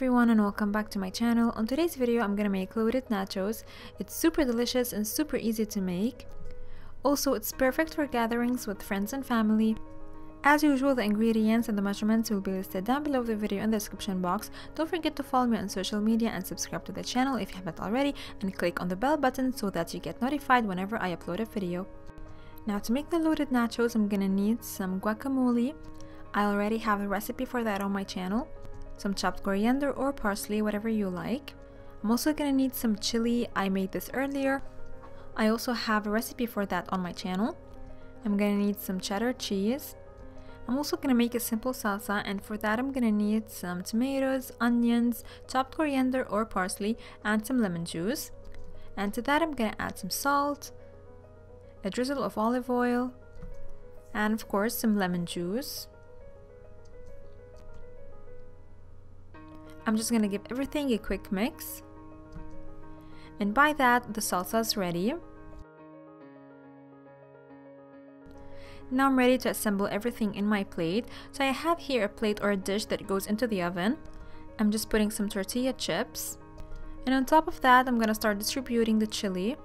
everyone and welcome back to my channel. On today's video I'm gonna make loaded nachos. It's super delicious and super easy to make. Also, it's perfect for gatherings with friends and family. As usual, the ingredients and the measurements will be listed down below the video in the description box. Don't forget to follow me on social media and subscribe to the channel if you haven't already, and click on the bell button so that you get notified whenever I upload a video. Now, to make the loaded nachos, I'm gonna need some guacamole. I already have a recipe for that on my channel. Some chopped coriander or parsley, whatever you like. I'm also gonna need some chili. I made this earlier. I also have a recipe for that on my channel. I'm gonna need some cheddar cheese. I'm also gonna make a simple salsa, and for that I'm gonna need some tomatoes, onions, chopped coriander or parsley, and some lemon juice. And to that I'm gonna add some salt, a drizzle of olive oil, and of course some lemon juice. I'm just gonna give everything a quick mix, and by that the salsa is ready. Now I'm ready to assemble everything in my plate. So I have here a plate or a dish that goes into the oven. I'm just putting some tortilla chips, and on top of that I'm gonna start distributing the chili.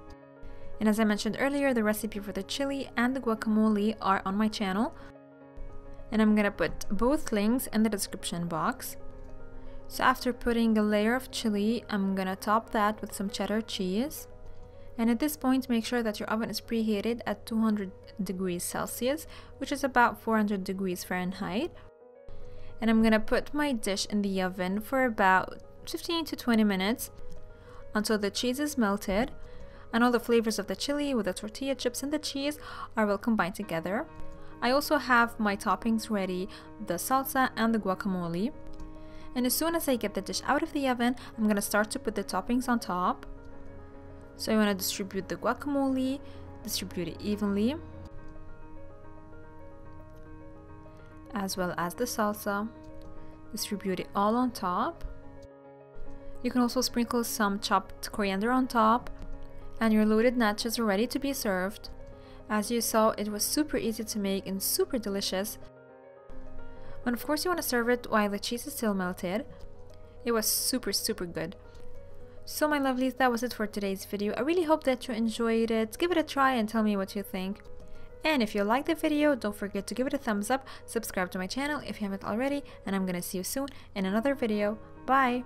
And as I mentioned earlier, the recipe for the chili and the guacamole are on my channel, and I'm gonna put both links in the description box. So after putting a layer of chili, I'm gonna top that with some cheddar cheese. And at this point, make sure that your oven is preheated at 200 degrees Celsius, which is about 400 degrees Fahrenheit. And I'm gonna put my dish in the oven for about 15 to 20 minutes until the cheese is melted and all the flavors of the chili with the tortilla chips and the cheese are well combined together. I also have my toppings ready, the salsa and the guacamole. And as soon as I get the dish out of the oven, I'm gonna start to put the toppings on top. So I want to distribute the guacamole, distribute it evenly, as well as the salsa. Distribute it all on top. You can also sprinkle some chopped coriander on top, and your loaded nachos are ready to be served. As you saw, it was super easy to make and super delicious. And of course you want to serve it while the cheese is still melted. It was super good. So my lovelies, that was it for today's video. I really hope that you enjoyed it. Give it a try and tell me what you think. And if you liked the video, don't forget to give it a thumbs up, subscribe to my channel if you haven't already, and I'm gonna see you soon in another video. Bye!